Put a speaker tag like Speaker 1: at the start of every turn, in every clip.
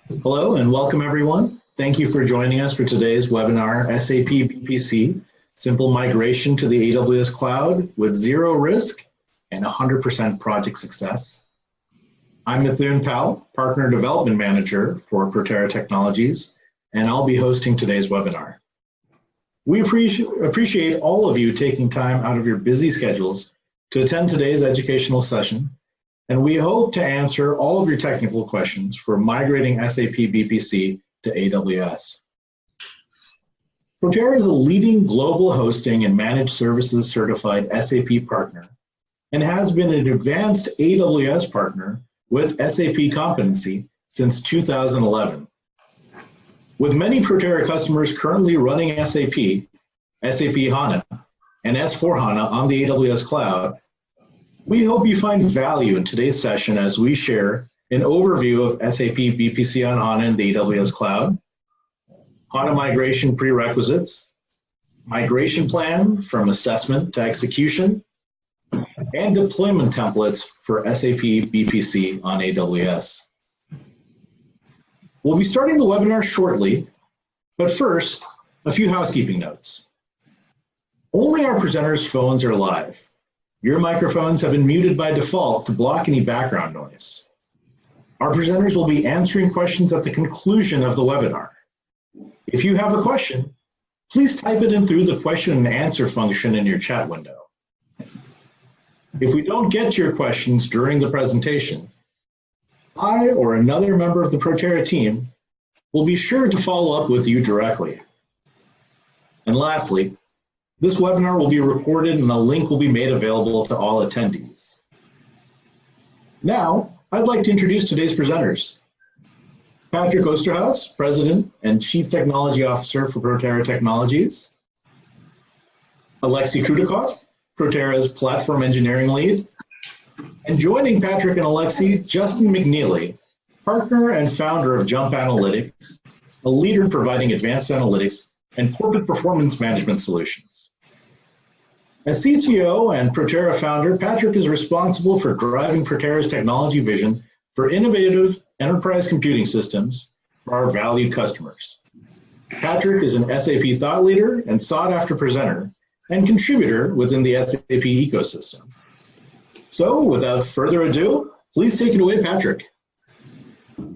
Speaker 1: Hello and welcome everyone. Thank you for joining us for today's webinar, SAP BPC, Simple Migration to the AWS Cloud with Zero Risk and 100% Project Success. I'm Mithun Pal, Partner Development Manager for Protera Technologies, and I'll be hosting today's webinar. We appreciate all of you taking time out of your busy schedules to attend today's educational session, and we hope to answer all of your technical questions for migrating SAP BPC to AWS. Protera is a leading global hosting and managed services certified SAP partner and has been an advanced AWS partner with SAP competency since 2011. With many Protera customers currently running SAP, SAP HANA, and S4 HANA on the AWS Cloud, we hope you find value in today's session as we share an overview of SAP BPC on HANA and the AWS Cloud, HANA migration prerequisites, migration plan from assessment to execution, and deployment templates for SAP BPC on AWS. We'll be starting the webinar shortly, but first, a few housekeeping notes. Only our presenters' phones are live. Your microphones have been muted by default to block any background noise. Our presenters will be answering questions at the conclusion of the webinar. If you have a question, please type it in through the question and answer function in your chat window. If we don't get to your questions during the presentation, I or another member of the Protera team will be sure to follow up with you directly. And lastly, this webinar will be recorded and a link will be made available to all attendees. Now, I'd like to introduce today's presenters. Patrick Osterhaus, President and Chief Technology Officer for Protera Technologies. Alexei Krudakov, Protera's Platform Engineering Lead. And joining Patrick and Alexei, Justin McNeely, Partner and Founder of Jump Analytics, a leader in providing advanced analytics and corporate performance management solutions. As CTO and Protera founder, Patrick is responsible for driving Protera's technology vision for innovative enterprise computing systems for our valued customers. Patrick is an SAP thought leader and sought-after presenter and contributor within the SAP ecosystem. So, without further ado, please take it away, Patrick.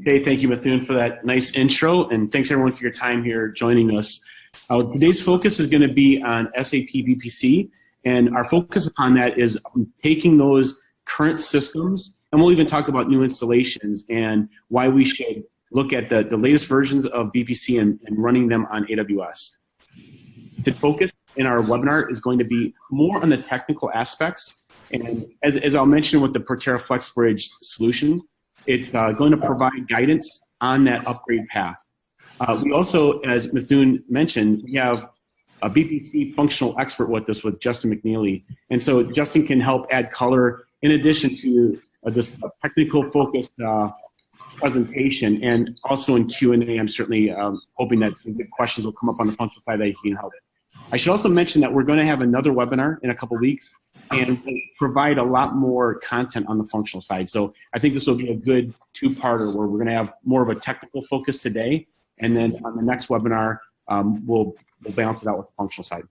Speaker 2: Okay, thank you, Mithun, for that nice intro, and thanks everyone for your time here joining us. Today's focus is going to be on SAP BPC, and our focus upon that is taking those current systems, and we'll even talk about new installations and why we should look at the latest versions of BPC and running them on AWS. The focus in our webinar is going to be more on the technical aspects, and as I'll mention with the Protera FlexBridge solution, it's going to provide guidance on that upgrade path. We also, as Mithun mentioned, we have a BPC functional expert with us with Justin McNeely. And so Justin can help add color in addition to this technical focused presentation, and also in Q&A, I'm certainly hoping that some good questions will come up on the functional side that he can help. I should also mention that we're going to have another webinar in a couple weeks and provide a lot more content on the functional side. So I think this will be a good two-parter where we're going to have more of a technical focus today, and then on the next webinar, we'll balance it out with the functional side.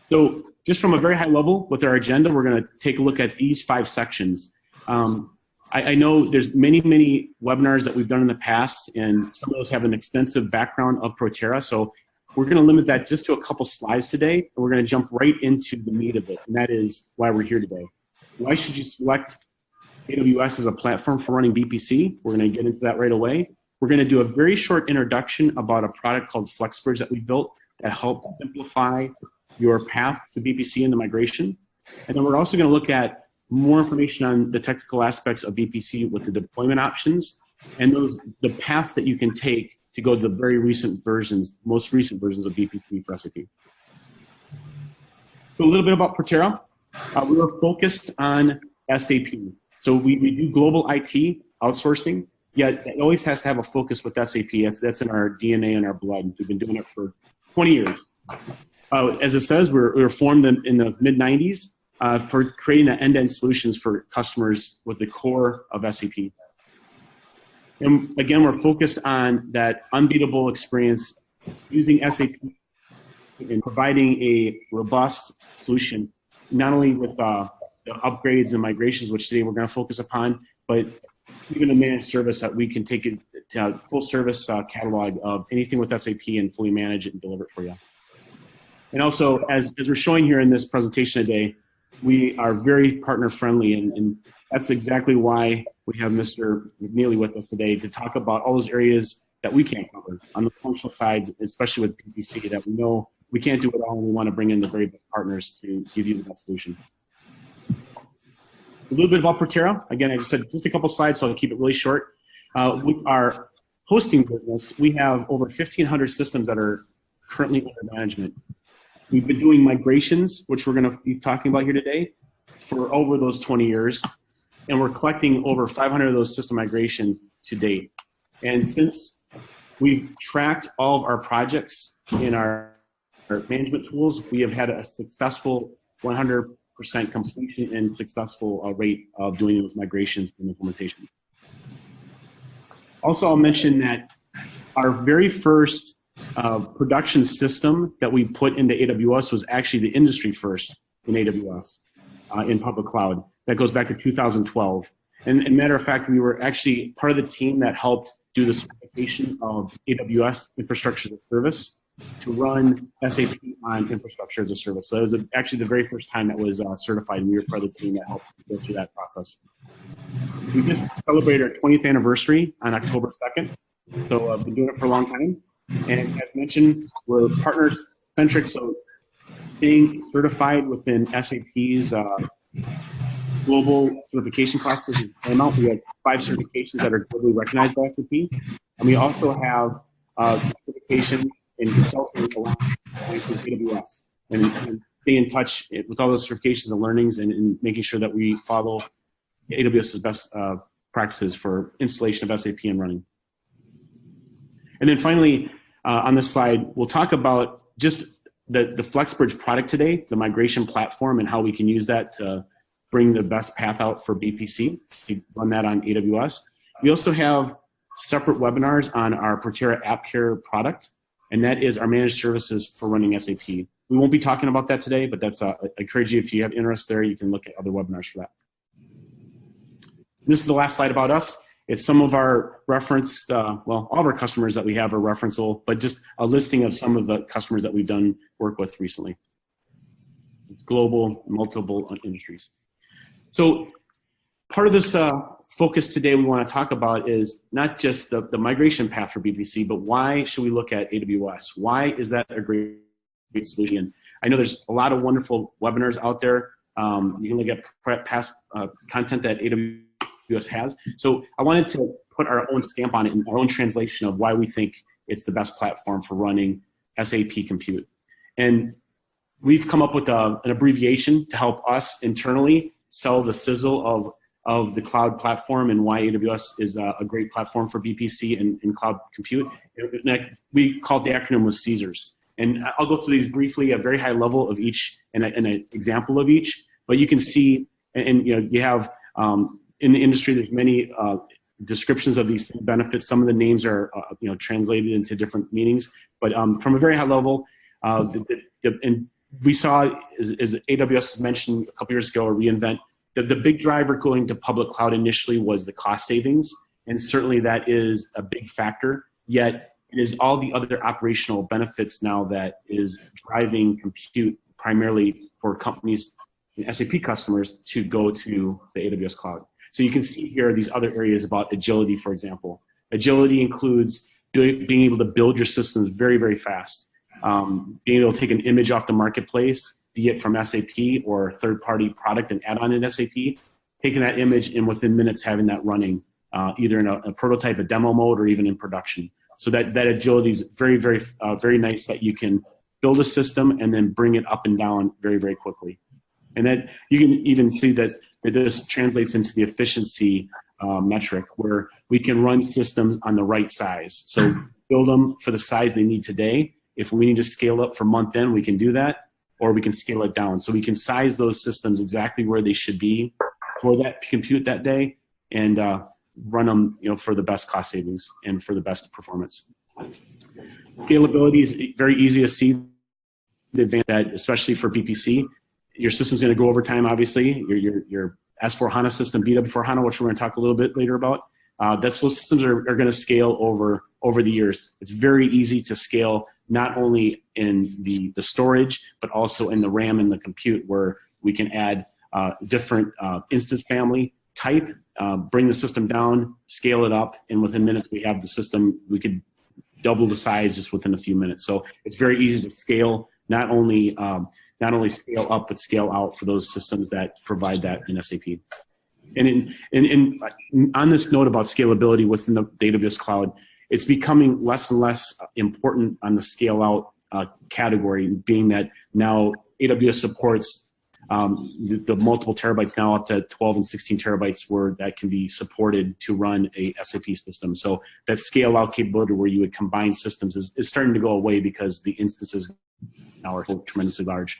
Speaker 2: So just from a very high level with our agenda, we're going to take a look at these 5 sections. I know there's many webinars that we've done in the past, and some of those have an extensive background of Protera. So we're going to limit that just to a couple slides today, and we're going to jump right into the meat of it, and that is why we're here today. Why should you select AWS as a platform for running BPC? We're going to get into that right away. We're going to do a very short introduction about a product called FlexBridge that we built that helps simplify your path to BPC and the migration. And then we're also going to look at more information on the technical aspects of BPC with the deployment options and the paths that you can take to go to the very recent versions, most recent versions of BPC for SAP. So a little bit about Protera. We were focused on SAP. So we do global IT outsourcing. Yet it always has to have a focus with SAP. That's in our DNA and our blood. We've been doing it for 20 years. As it says, we were formed in the mid-90s for creating the end-to-end solutions for customers with the core of SAP. And again, we're focused on that unbeatable experience using SAP and providing a robust solution, not only with the upgrades and migrations, which today we're going to focus upon, but even a managed service that we can take it to a full service catalog of anything with SAP and fully manage it and deliver it for you. And also, as we're showing here in this presentation today, we are very partner friendly, and that's exactly why we have Mr. McNeely with us today to talk about all those areas that we can't cover on the functional sides, especially with BPC, that we know we can't do it all, and we want to bring in the very best partners to give you the best solution. A little bit about Protera. Again, I just said just a couple slides, so I'll keep it really short. With our hosting business, we have over 1,500 systems that are currently under management. We've been doing migrations, which we're going to be talking about here today, for over those 20 years, and we're collecting over 500 of those system migrations to date. And since we've tracked all of our projects in our management tools, we have had a successful 100% completion and successful rate of doing those migrations and implementation. Also, I'll mention that our very first production system that we put into AWS was actually the industry first in AWS in public cloud. That goes back to 2012. And matter of fact, we were actually part of the team that helped do the certification of AWS Infrastructure as a Service to run SAP on Infrastructure as a Service. So it was actually the very first time that was certified, and we were part of the team that helped go through that process. We just celebrated our 20th anniversary on October 2nd. So I've been doing it for a long time. And as mentioned, we're partner-centric, so staying certified within SAP's global certification process is paramount. We have 5 certifications that are globally recognized by SAP. And we also have certification in consulting along with AWS. And stay in touch with all those certifications and learnings and making sure that we follow AWS's best practices for installation of SAP and running. And then finally, on this slide, we'll talk about just the FlexBridge product today, the migration platform, and how we can use that to bring the best path out for BPC. We run that on AWS. We also have separate webinars on our Protera AppCare product, and that is our managed services for running SAP. We won't be talking about that today, but that's I encourage you, if you have interest there, you can look at other webinars for that. This is the last slide about us. It's some of our referenced, well, all of our customers that we have are referenceable, but just a listing of some of the customers that we've done work with recently. It's global, multiple industries. So part of this focus today we want to talk about is not just the migration path for BPC, but why should we look at AWS? Why is that a great solution? I know there's a lot of wonderful webinars out there. You can look at past content that AWS has. So I wanted to put our own stamp on it and our own translation of why we think it's the best platform for running SAP compute. And we've come up with an abbreviation to help us internally sell the sizzle of the cloud platform and why AWS is a great platform for BPC and cloud compute. We call it the acronym was Caesars. And I'll go through these briefly, a very high level of each and an example of each. But you can see, and you have in the industry, there's many descriptions of these benefits. Some of the names are translated into different meanings. But from a very high level, and we saw, as AWS mentioned a couple years ago, a reInvent. The big driver going to public cloud initially was the cost savings, and certainly that is a big factor. Yet it is all the other operational benefits now that is driving compute primarily for companies, SAP customers, to go to the AWS cloud. So you can see here these other areas about agility, for example. Agility includes being able to build your systems very, very fast. Being able to take an image off the marketplace, be it from SAP or third-party product and add on in SAP, taking that image and within minutes having that running, either in a prototype, a demo mode, or even in production. So that agility is very, very, very nice that you can build a system and then bring it up and down very, very quickly. And that you can even see that this translates into the efficiency metric, where we can run systems on the right size. So build them for the size they need today. If we need to scale up for month end, we can do that, or we can scale it down. So we can size those systems exactly where they should be for that compute that day, and run them, for the best cost savings and for the best performance. Scalability is very easy to see the advantage that, especially for BPC, your system's going to go over time. Obviously, your S4 HANA system, BW4 HANA, which we're going to talk a little bit later about. Those systems are going to scale over the years. It's very easy to scale, not only in the storage, but also in the RAM and the compute, where we can add different instance family type, bring the system down, scale it up, and within minutes we have the system. We could double the size just within a few minutes. So it's very easy to scale, not only scale up, but scale out for those systems that provide that in SAP. And on this note about scalability within the AWS cloud, it's becoming less and less important on the scale out category, being that now AWS supports the multiple terabytes, now up to 12 and 16 terabytes, where that can be supported to run a SAP system. So that scale out capability where you would combine systems is starting to go away, because the instances now are tremendously large.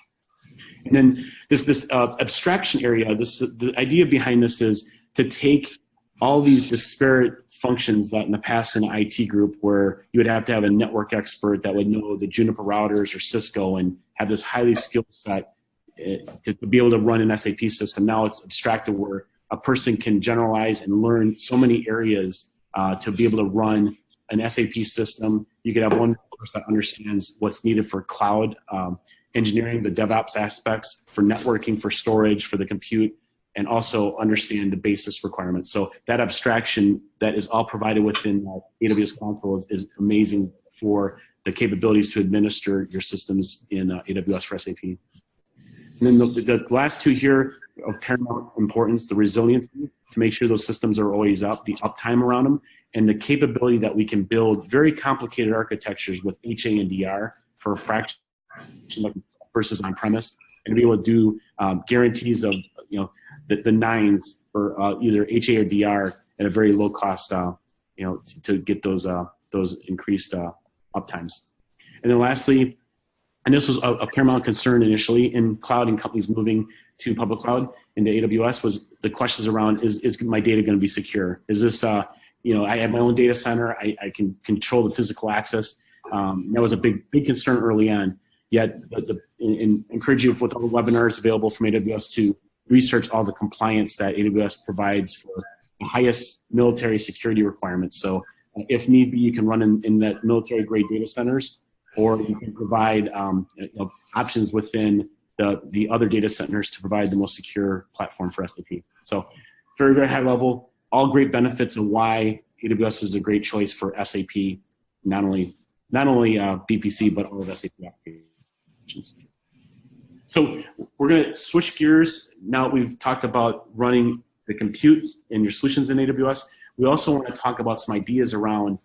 Speaker 2: And then this abstraction area, the idea behind this is to take all these disparate functions that in the past in the IT group, where you would have to have a network expert that would know the Juniper routers or Cisco and have this highly skilled set to be able to run an SAP system. Now it's abstracted, where a person can generalize and learn so many areas to be able to run an SAP system. You could have one person that understands what's needed for cloud engineering, the DevOps aspects, for networking, for storage, for the compute, and also understand the basis requirements. So that abstraction that is all provided within AWS console is amazing for the capabilities to administer your systems in AWS for SAP. And then the last two here of paramount importance, the resiliency, to make sure those systems are always up, the uptime around them, and the capability that we can build very complicated architectures with HA and DR for a fraction versus on-premise, and to be able to do guarantees of the nines for either HA or DR at a very low cost, to get those increased uptimes. And then lastly, and this was a paramount concern initially in cloud and companies moving to public cloud into AWS, was the questions around, is my data going to be secure? Is this, I have my own data center, I can control the physical access. That was a big concern early on. Yet, and encourage you with all the webinars available from AWS to research all the compliance that AWS provides for the highest military security requirements. So if need be, you can run in that military grade data centers, or you can provide options within the other data centers to provide the most secure platform for SAP. So very, very high level, all great benefits of why AWS is a great choice for SAP, not only BPC, but all of SAP applications. So we're going to switch gears. Now we've talked about running the compute and your solutions in AWS. We also want to talk about some ideas around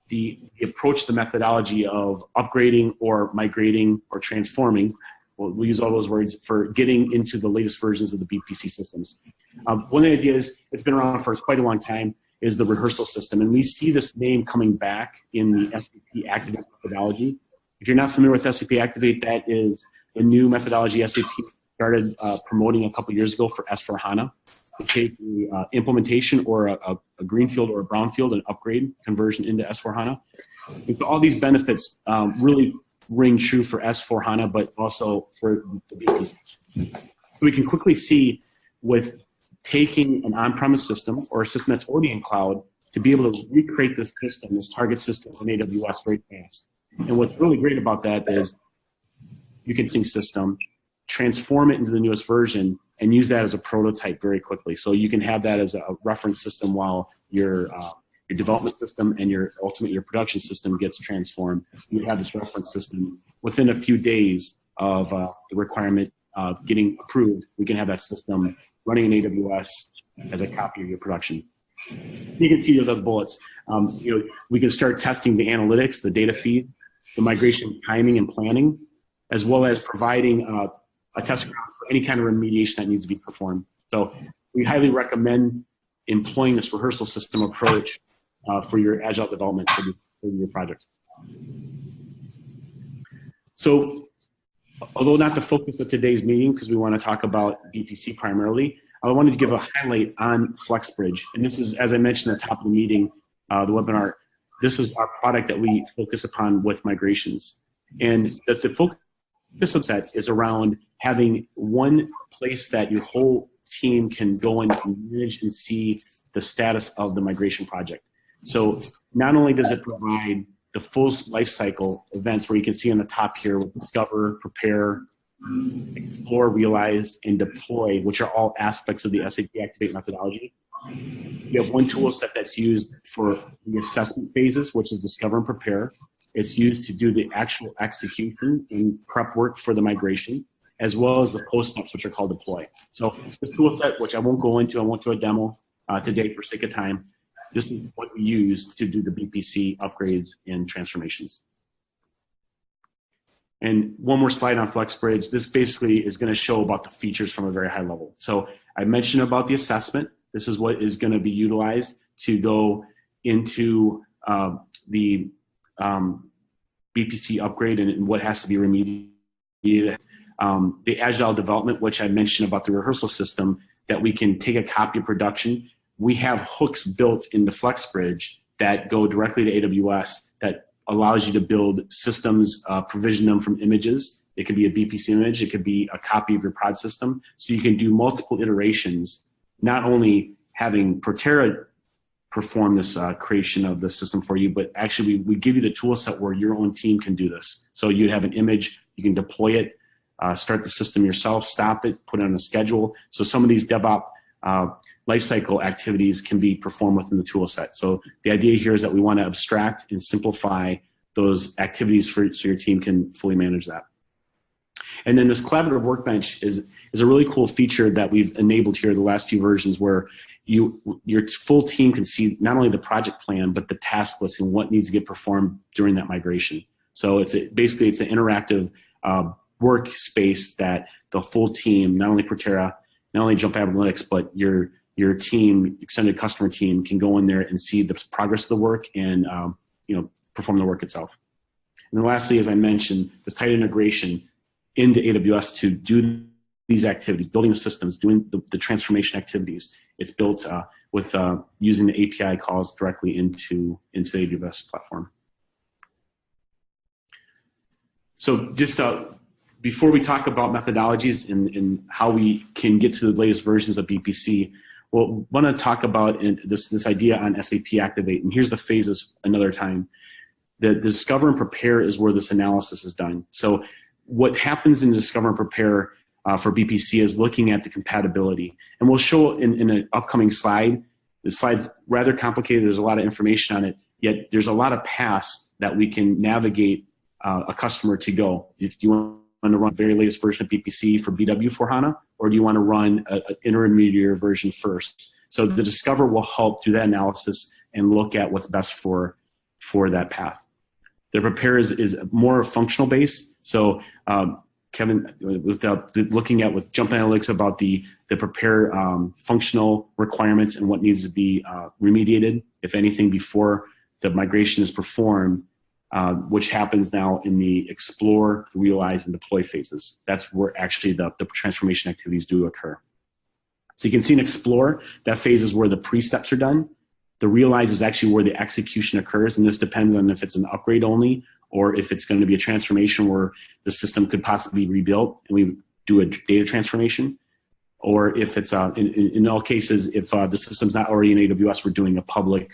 Speaker 2: the approach, the methodology of upgrading or migrating or transforming. We'll use all those words for getting into the latest versions of the BPC systems. One of the ideas, it's been around for quite a long time, is the rehearsal system. And we see this name coming back in the SAP Activate methodology. If you're not familiar with SAP Activate, that is the new methodology SAP started promoting a couple years ago for S4 HANA, to take the implementation or a greenfield or a brownfield and upgrade conversion into S4 HANA. And so all these benefits really ring true for S4 HANA, but also for the BPC. We can quickly see with taking an on-premise system or a system that's already in cloud to be able to recreate this system, this target system in AWS very fast. And what's really great about that is you can take system, transform it into the newest version, and use that as a prototype very quickly. So you can have that as a reference system while your development system and your production system gets transformed. You have this reference system within a few days of the requirement getting approved. We can have that system running in AWS as a copy of your production. You can see the other bullets. We can start testing the analytics, the data feed, the migration timing and planning, as well as providing a test ground for any kind of remediation that needs to be performed. So we highly recommend employing this rehearsal system approach for your agile development for your project. So although not the focus of today's meeting, because we want to talk about BPC primarily, I wanted to give a highlight on FlexBridge. And this is, as I mentioned at the top of the meeting, the webinar, this is our product that we focus upon with migrations. And the focus of that is around having one place that your whole team can go and manage and see the status of the migration project. So not only does it provide the full life cycle events where you can see on the top here with discover, prepare, explore, realize, and deploy, which are all aspects of the SAP Activate methodology. You have one tool set that's used for the assessment phases, which is discover and prepare. It's used to do the actual execution and prep work for the migration, as well as the post steps, which are called deploy. So this tool set, which I won't go into, I won't do a demo today for sake of time. This is what we use to do the BPC upgrades and transformations. And one more slide on FlexBridge. This basically is going to show about the features from a very high level. So I mentioned about the assessment. This is what is going to be utilized to go into the BPC upgrade and what has to be remediated. The agile development, which I mentioned about the rehearsal system, that we can take a copy of production. We have hooks built in the FlexBridge that go directly to AWS that allows you to build systems, provision them from images. It could be a BPC image, it could be a copy of your prod system. So you can do multiple iterations, not only having Protera perform this creation of the system for you, but actually we give you the tool set where your own team can do this. So you'd have an image, you can deploy it, start the system yourself, stop it, put it on a schedule. So some of these DevOps lifecycle activities can be performed within the tool set. So the idea here is that we want to abstract and simplify those activities so your team can fully manage that. And then this collaborative workbench is a really cool feature that we've enabled here the last few versions, where your full team can see not only the project plan, but the task list and what needs to get performed during that migration. So basically it's an interactive workspace that the full team, not only Protera, not only Jump Analytics, but your team, extended customer team, can go in there and see the progress of the work and perform the work itself. And then lastly, as I mentioned, this tight integration into AWS to do these activities, building the systems, doing the transformation activities. It's built with using the API calls directly into the AWS platform. So just before we talk about methodologies and how we can get to the latest versions of BPC, we'll want to talk about this idea on SAP Activate. And here's the phases another time. The discover and prepare is where this analysis is done. So what happens in discover and prepare for BPC is looking at the compatibility. And we'll show in an upcoming slide. The slide's rather complicated. There's a lot of information on it, yet there's a lot of paths that we can navigate a customer to go. If you want to run the very latest version of BPC for BW for HANA, or do you want to run an intermediate version first? So the discover will help do that analysis and look at what's best for that path. The prepare is more functional based. So Kevin, looking at with Jump Analytics about the prepare functional requirements and what needs to be remediated, if anything, before the migration is performed, which happens now in the explore, realize, and deploy phases. That's where actually the transformation activities do occur. So you can see in explore, that phase is where the pre-steps are done. The realize is actually where the execution occurs, and this depends on if it's an upgrade only or if it's going to be a transformation where the system could possibly be rebuilt and we do a data transformation, or if it's, in all cases, if the system's not already in AWS, we're doing a public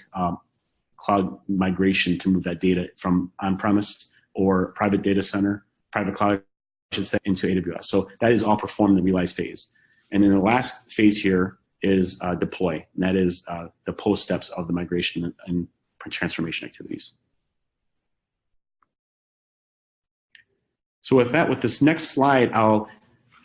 Speaker 2: cloud migration to move that data from on-premise or private data center, private cloud, I should say, into AWS. So that is all performed in the realize phase. And then the last phase here is deploy, and that is the post steps of the migration and transformation activities. So with that, with this next slide, I'll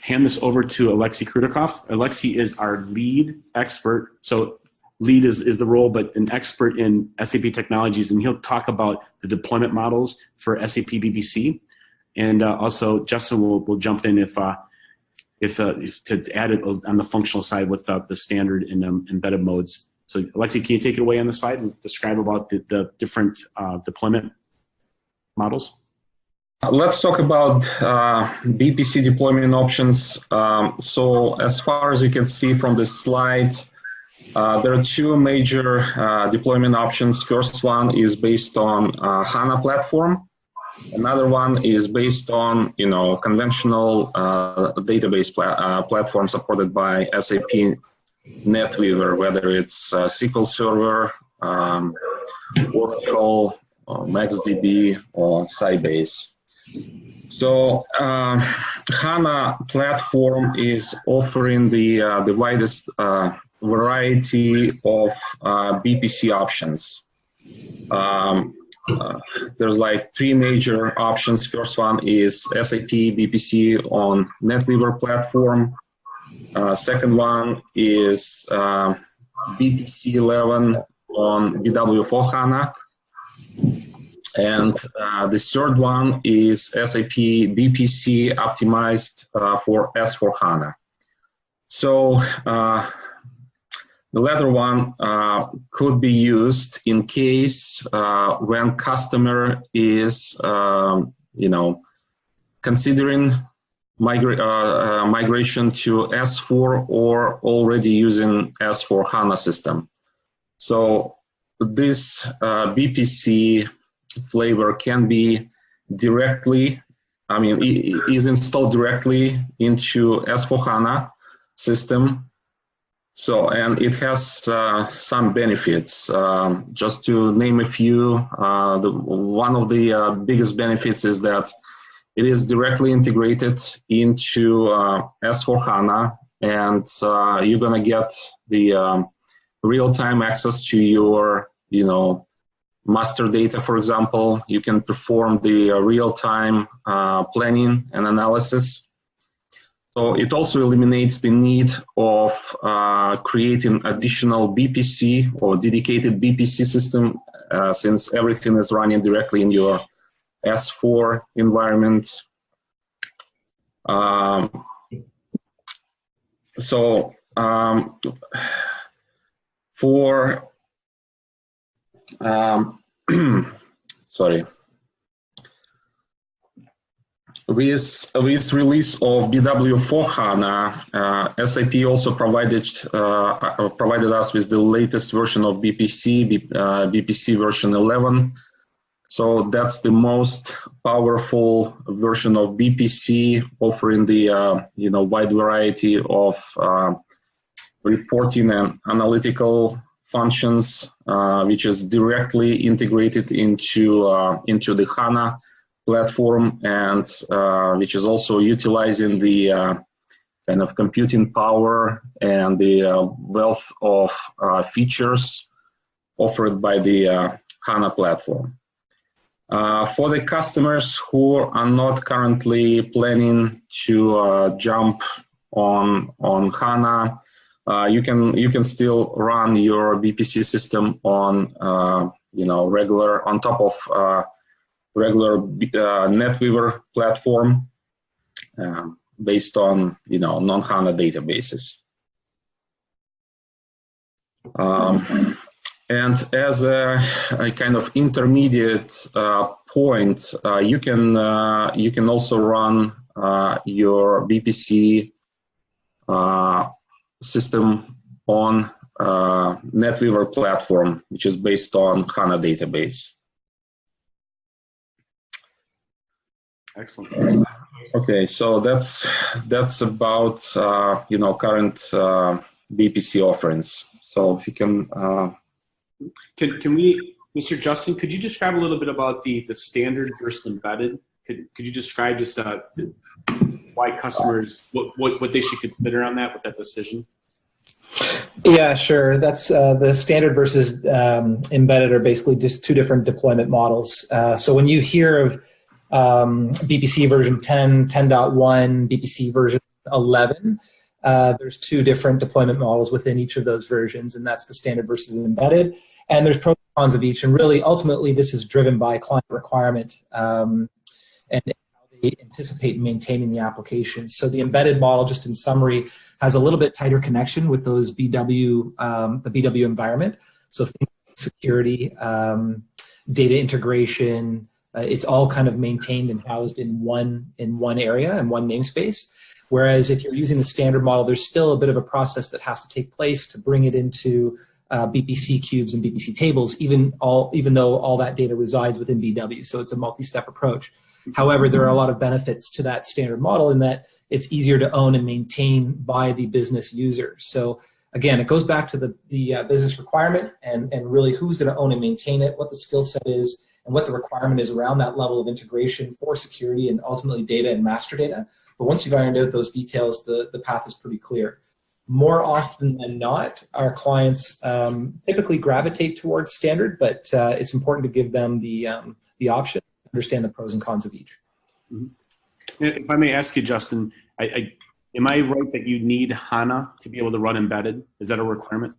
Speaker 2: hand this over to Alexei Krudakov. Alexei is our lead expert. So lead is the role, but an expert in SAP technologies, and he'll talk about the deployment models for SAP BPC. And also Justin will jump in if to add it on the functional side with the standard and embedded modes. So Alexei, can you take it away on the slide and describe about the different deployment models?
Speaker 3: Let's talk about BPC deployment options. So as far as you can see from this slide, there are two major deployment options. First one is based on HANA platform. Another one is based on, conventional database platform supported by SAP NetWeaver, whether it's SQL Server, Oracle, or MaxDB, or Sybase. So HANA platform is offering the widest variety of BPC options. There's like three major options. First one is SAP BPC on NetWeaver platform. Second one is BPC 11 on BW4 HANA. And the third one is SAP BPC optimized for S4 HANA. So the latter one could be used in case when customer is, considering migration to S4 or already using S4 HANA system. So this BPC flavor can be directly, is installed directly into S4 HANA system. So, and it has some benefits. Just to name a few, one of the biggest benefits is that it is directly integrated into S4 HANA, and you're gonna get the real-time access to your, master data, for example. You can perform the real-time planning and analysis. So it also eliminates the need of creating additional BPC or dedicated BPC system since everything is running directly in your S4 environment. Sorry. With release of BW4 HANA, SAP also provided us with the latest version of BPC, BPC version 11. So that's the most powerful version of BPC, offering the wide variety of reporting and analytical functions, which is directly integrated into the HANA platform, and which is also utilizing the kind of computing power and the wealth of features offered by the HANA platform. For the customers who are not currently planning to jump on HANA, you can still run your BPC system on regular, on top of regular NetWeaver platform based on non-HANA databases. And as a kind of intermediate point, you can also run your BPC system on NetWeaver platform, which is based on HANA database.
Speaker 2: Excellent.
Speaker 3: Okay, so that's about current BPC offerings. So if you can we, Mr. Justin, could you describe a little bit about the standard versus embedded? Could you describe just why customers, what they should consider on that with that decision?
Speaker 4: Yeah, sure. That's the standard versus embedded are basically just two different deployment models. So when you hear of BPC version 10, 10.1, BPC version 11, there's two different deployment models within each of those versions, and that's the standard versus embedded. And there's pros and cons of each, and really, ultimately, this is driven by client requirement and how they anticipate maintaining the applications. So the embedded model, just in summary, has a little bit tighter connection with those the BW environment. So things like security, data integration, It's all kind of maintained and housed in one area and one namespace. Whereas if you're using the standard model, there's still a bit of a process that has to take place to bring it into BPC cubes and BPC tables, even though all that data resides within BW. So it's a multi-step approach. However, there are a lot of benefits to that standard model in that it's easier to own and maintain by the business user. So again, it goes back to the business requirement and really who's going to own and maintain it, what the skill set is, and what the requirement is around that level of integration for security and ultimately data and master data. But once you've ironed out those details, the path is pretty clear. More often than not, our clients typically gravitate towards standard, but it's important to give them the option, understand the pros and cons of each.
Speaker 2: Mm-hmm. If I may ask you, Justin, am I right that you need HANA to be able to run embedded? Is that a requirement?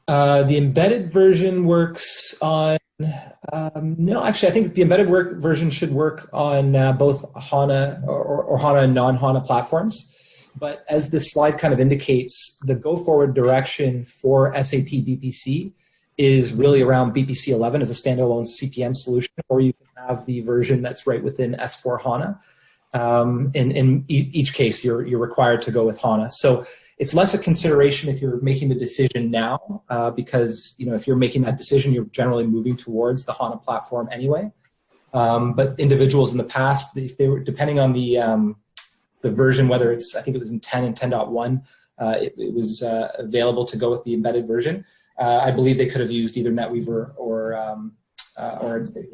Speaker 4: The embedded version works on, no, actually, I think the embedded version should work on both HANA or HANA and non-HANA platforms. But as this slide kind of indicates, the go-forward direction for SAP BPC is really around BPC 11 as a standalone CPM solution, or you can have the version that's right within S4 HANA. In each case, you're required to go with HANA. So it's less a consideration if you're making the decision now, because if you're making that decision, you're generally moving towards the HANA platform anyway. But individuals in the past, if they were depending on the version, whether it's, I think it was in 10 and 10.1, it was available to go with the embedded version. I believe they could have used either NetWeaver or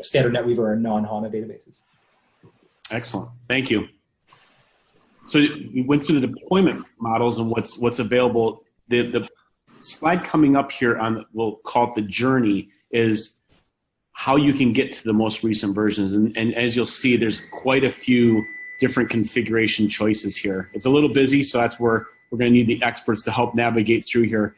Speaker 4: standard NetWeaver or non-HANA databases.
Speaker 2: Excellent, thank you. So you went through the deployment models and what's available. The slide coming up here on, we'll call it the journey, is how you can get to the most recent versions. And as you'll see, there's quite a few different configuration choices here. It's a little busy, so that's where we're going to need the experts to help navigate through here.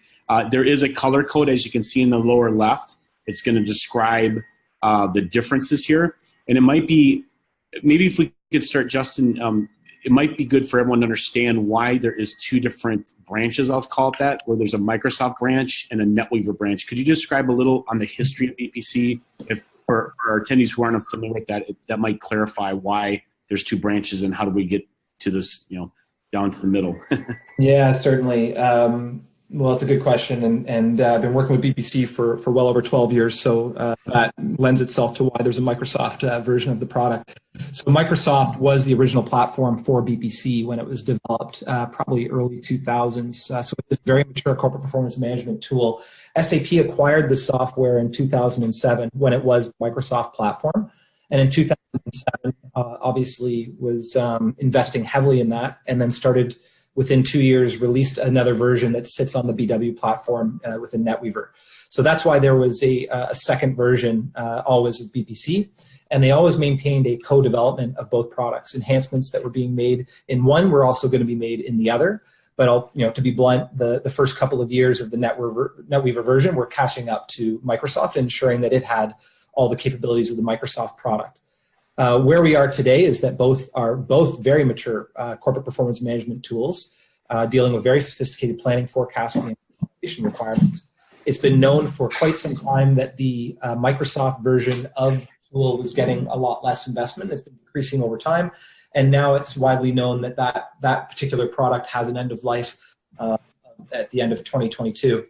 Speaker 2: There is a color code, as you can see in the lower left. It's going to describe the differences here. And it might be, maybe if we could start, Justin, it might be good for everyone to understand why there is two different branches, I'll call it that, where there's a Microsoft branch and a NetWeaver branch. Could you describe a little on the history of BPC? If for our attendees who aren't familiar with that, that might clarify why there's two branches and how do we get to this, down to the middle.
Speaker 4: Yeah, certainly. Well, it's a good question, and I've been working with BPC for well over 12 years, so that lends itself to why there's a Microsoft version of the product. So Microsoft was the original platform for BPC when it was developed, probably early 2000s. So it's a very mature corporate performance management tool. SAP acquired the software in 2007 when it was the Microsoft platform, and in 2007, obviously was investing heavily in that, and then started within 2 years, released another version that sits on the BW platform within NetWeaver. So that's why there was a second version always of BPC, and they always maintained a co-development of both products. Enhancements that were being made in one were also going to be made in the other. But to be blunt, the first couple of years of the NetWeaver version were catching up to Microsoft, ensuring that it had all the capabilities of the Microsoft product. Where we are today is that both are very mature corporate performance management tools dealing with very sophisticated planning, forecasting, and implementation requirements. It's been known for quite some time that the Microsoft version of the tool was getting a lot less investment. It's been decreasing over time, and now it's widely known that that particular product has an end of life at the end of 2022.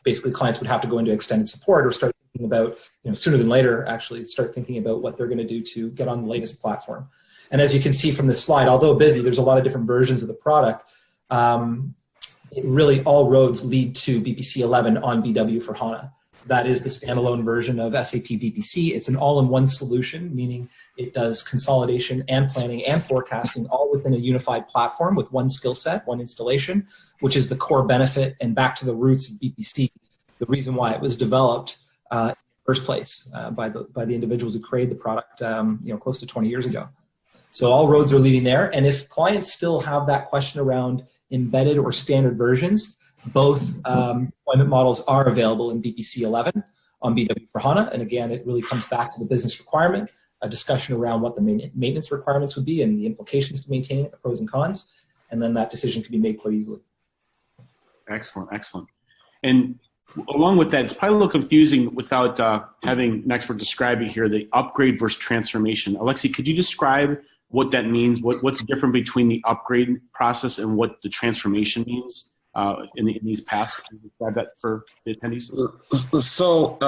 Speaker 4: Basically clients would have to go into extended support or start thinking about, sooner than later, actually start thinking about what they're going to do to get on the latest platform. And as you can see from this slide, although busy, there's a lot of different versions of the product. Really all roads lead to BPC 11 on BW for HANA. That is the standalone version of SAP BPC. It's an all-in-one solution, meaning it does consolidation and planning and forecasting all within a unified platform with one skill set, one installation, which is the core benefit and back to the roots of BPC, the reason why it was developed in the first place by the individuals who created the product close to 20 years ago. So all roads are leading there. And if clients still have that question around embedded or standard versions, both deployment models are available in BPC 11 on BW for HANA. And again, it really comes back to the business requirement, a discussion around what the maintenance requirements would be and the implications to maintaining it, the pros and cons, and then that decision can be made quite easily.
Speaker 2: Excellent, excellent. And along with that, it's probably a little confusing without having an expert describe it here, the upgrade versus transformation. Alexi, could you describe what that means? What's different between the upgrade process and what the transformation means in these paths? Can you describe that for the attendees?
Speaker 3: So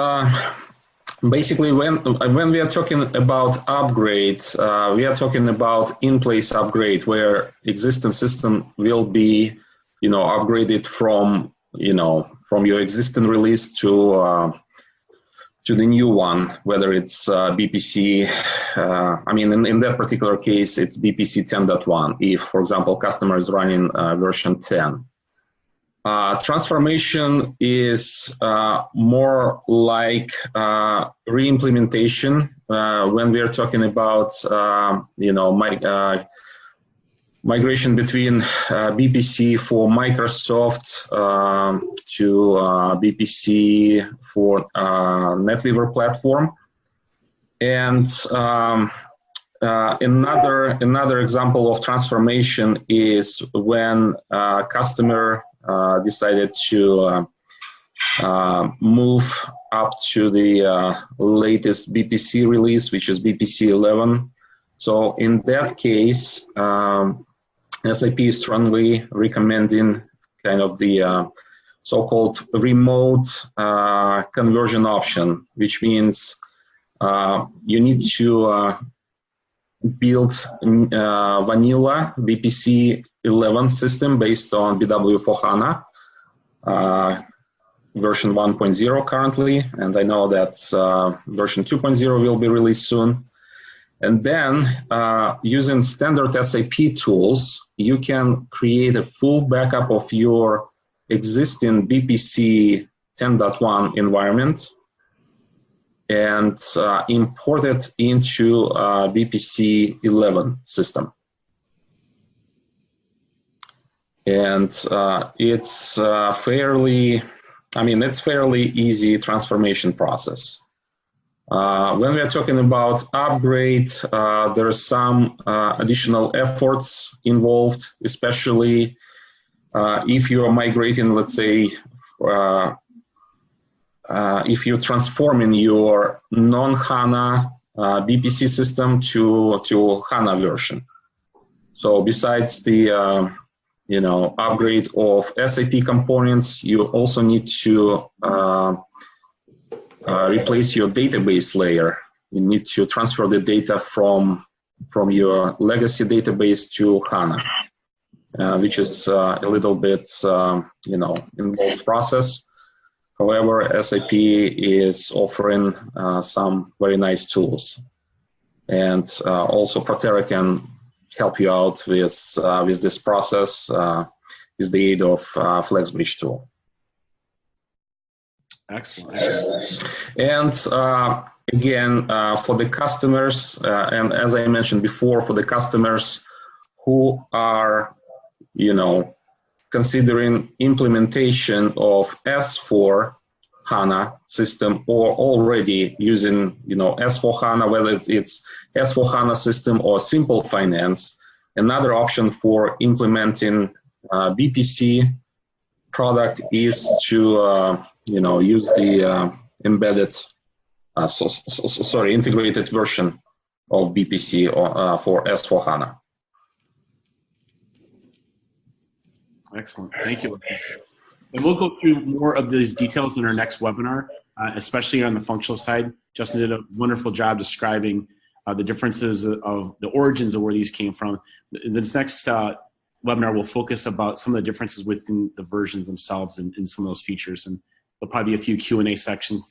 Speaker 3: basically, when we are talking about upgrades, we are talking about in-place upgrade, where existing system will be, upgraded from, from your existing release to the new one, whether it's BPC. In that particular case, it's BPC 10.1. If, for example, customer is running version 10. Transformation is more like re-implementation when we are talking about migration between BPC for Microsoft to BPC for NetWeaver platform. And another example of transformation is when a customer decided to move up to the latest BPC release, which is BPC 11. So in that case, SAP is strongly recommending kind of the so-called remote conversion option, which means you need to build vanilla BPC 11 system based on BW for HANA, version 1.0 currently, and I know that version 2.0 will be released soon. And then using standard SAP tools, you can create a full backup of your existing BPC 10.1 environment and import it into BPC 11 system. And it's fairly easy transformation process. When we are talking about upgrade, there are some additional efforts involved, especially if you are migrating, let's say, if you're transforming your non-HANA BPC system to HANA version. So besides the upgrade of SAP components, you also need to replace your database layer. You need to transfer the data from your legacy database to HANA, which is a little bit, involved process. However, SAP is offering some very nice tools, and also Protera can help you out with this process with the aid of FlexBridge tool.
Speaker 2: Excellent.
Speaker 3: And again, for the customers, and as I mentioned before, for the customers who are, considering implementation of S4 HANA system or already using, S4 HANA, whether it's S4 HANA system or Simple Finance, another option for implementing BPC product is to use the embedded, integrated version of BPC for S4 HANA.
Speaker 2: Excellent, thank you. And we'll go through more of these details in our next webinar, especially on the functional side. Justin did a wonderful job describing the differences of the origins of where these came from. This next webinar will focus about some of the differences within the versions themselves and some of those features. And there'll probably be a few Q&A section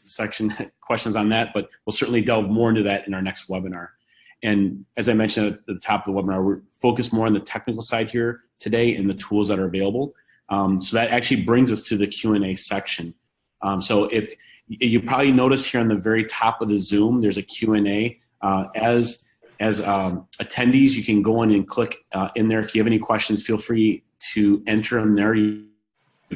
Speaker 2: questions on that, but we'll certainly delve more into that in our next webinar. And as I mentioned at the top of the webinar, we're focused more on the technical side here today and the tools that are available. So that actually brings us to the Q&A section. So if you probably noticed here on the very top of the Zoom, there's a Q&A. As attendees, you can go in and click in there. If you have any questions, feel free to enter them there. You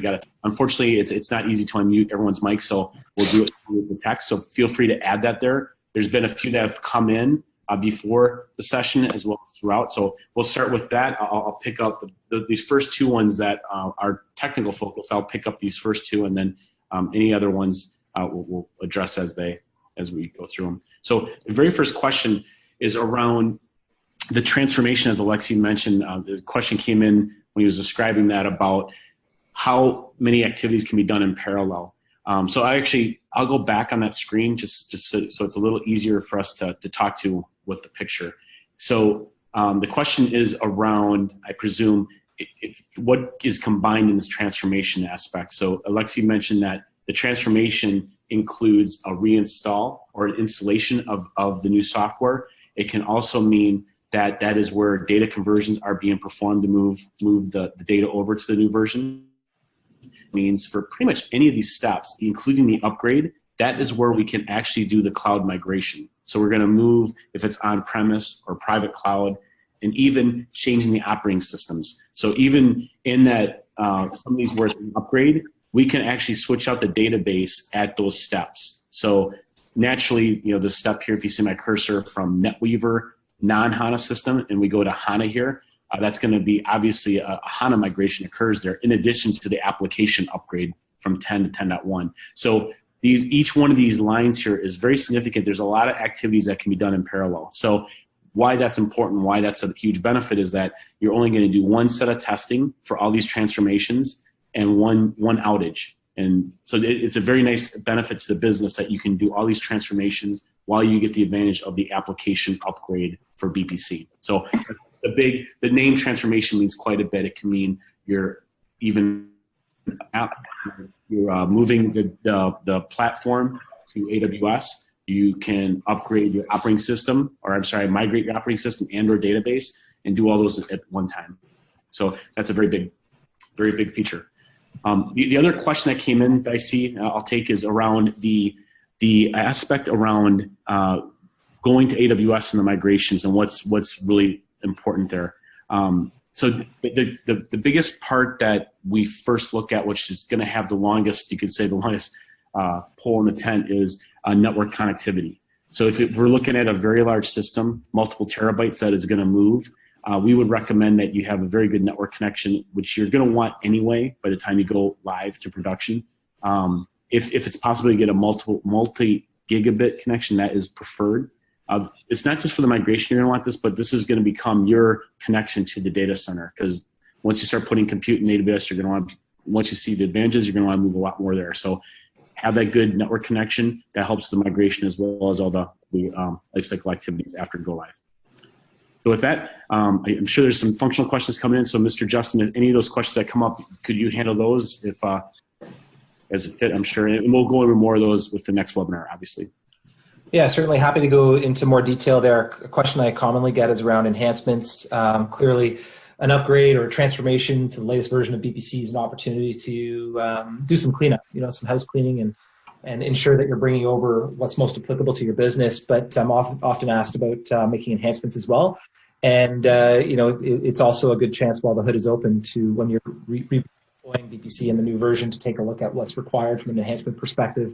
Speaker 2: got it. Unfortunately, it's not easy to unmute everyone's mic, so we'll do it with the text. So feel free to add that there. There's been a few that have come in before the session as well as throughout. So we'll start with that. I'll pick up these first two ones that are technical focus. I'll pick up these first two, and then Any other ones we'll address as we go through them. So the very first question is around the transformation, as Alexi mentioned. The question came in when he was describing that about how many activities can be done in parallel. So I'll go back on that screen just so it's a little easier for us to talk to with the picture. So the question is around, I presume, what is combined in this transformation aspect. So Alexi mentioned that the transformation includes a reinstall or an installation of the new software. It can also mean that is where data conversions are being performed to move the data over to the new version. It means for pretty much any of these steps, including the upgrade, that is where we can actually do the cloud migration. So we're going to move, if it's on-premise or private cloud, and even changing the operating systems. So even in that, some of these where it's an upgrade, we can actually switch out the database at those steps. So naturally, the step here, if you see my cursor from NetWeaver non-HANA system, and we go to HANA here, that's going to be obviously a HANA migration occurs there in addition to the application upgrade from 10 to 10.1. So each one of these lines here is very significant. There's a lot of activities that can be done in parallel. So why that's important, why that's a huge benefit is that you're only going to do one set of testing for all these transformations and one outage. And so it's a very nice benefit to the business that you can do all these transformations while you get the advantage of the application upgrade for BPC. So the name transformation means quite a bit. It can mean you're moving the platform to AWS. You can upgrade your operating system, migrate your operating system and/or database, and do all those at one time. So that's a very big feature. The other question that came in that I see, I'll take, is around the aspect around going to AWS and the migrations and what's really important there. So the biggest part that we first look at, which is going to have the longest, you could say the longest pole in the tent, is network connectivity. So if we're looking at a very large system, multiple terabytes that is going to move, we would recommend that you have a very good network connection, which you're going to want anyway by the time you go live to production. If it's possible to get a multi-gigabit connection, that is preferred. It's not just for the migration you're going to want this, but this is going to become your connection to the data center, because once you start putting compute in AWS, you're going to want, once you see the advantages, you're going to want to move a lot more there. So have that good network connection. That helps the migration as well as all the lifecycle activities after go live. So with that, I'm sure there's some functional questions coming in. So Mr. Justin, if any of those questions that come up, could you handle those if as a fit, I'm sure. And we'll go over more of those with the next webinar, obviously.
Speaker 4: Yeah, certainly happy to go into more detail there. A question I commonly get is around enhancements. Clearly, an upgrade or a transformation to the latest version of BPC is an opportunity to do some cleanup, some house cleaning and ensure that you're bringing over what's most applicable to your business. But I'm often asked about making enhancements as well. And, it's also a good chance while the hood is open to, when you're deploying BPC in the new version, to take a look at what's required from an enhancement perspective,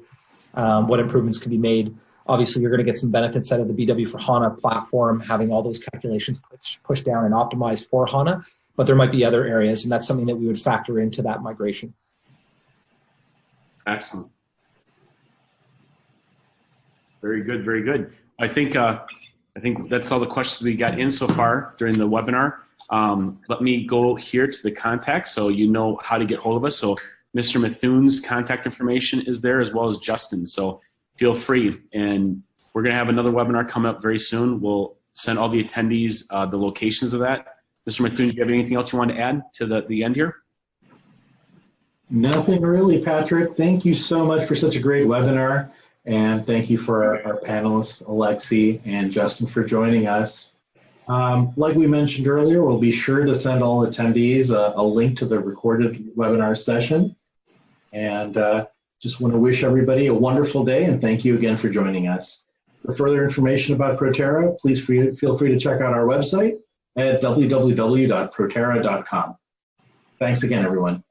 Speaker 4: what improvements can be made. Obviously, you're going to get some benefits out of the BW for HANA platform, having all those calculations pushed down and optimized for HANA, but there might be other areas, and that's something that we would factor into that migration.
Speaker 2: Excellent. Very good, very good. I think that's all the questions we got in so far during the webinar. Let me go here to the contact so you know how to get hold of us. So Mr. Mithun's contact information is there, as well as Justin. So feel free. And we're going to have another webinar coming up very soon. We'll send all the attendees the locations of that. Mr. Mithun, do you have anything else you want to add to the end here?
Speaker 1: Nothing really, Patrick. Thank you so much for such a great webinar. And thank you for our panelists, Alexi and Justin, for joining us. Like we mentioned earlier, we'll be sure to send all attendees a link to the recorded webinar session. And just want to wish everybody a wonderful day, and thank you again for joining us. For further information about Protera, please feel free to check out our website at www.protera.com. Thanks again, everyone.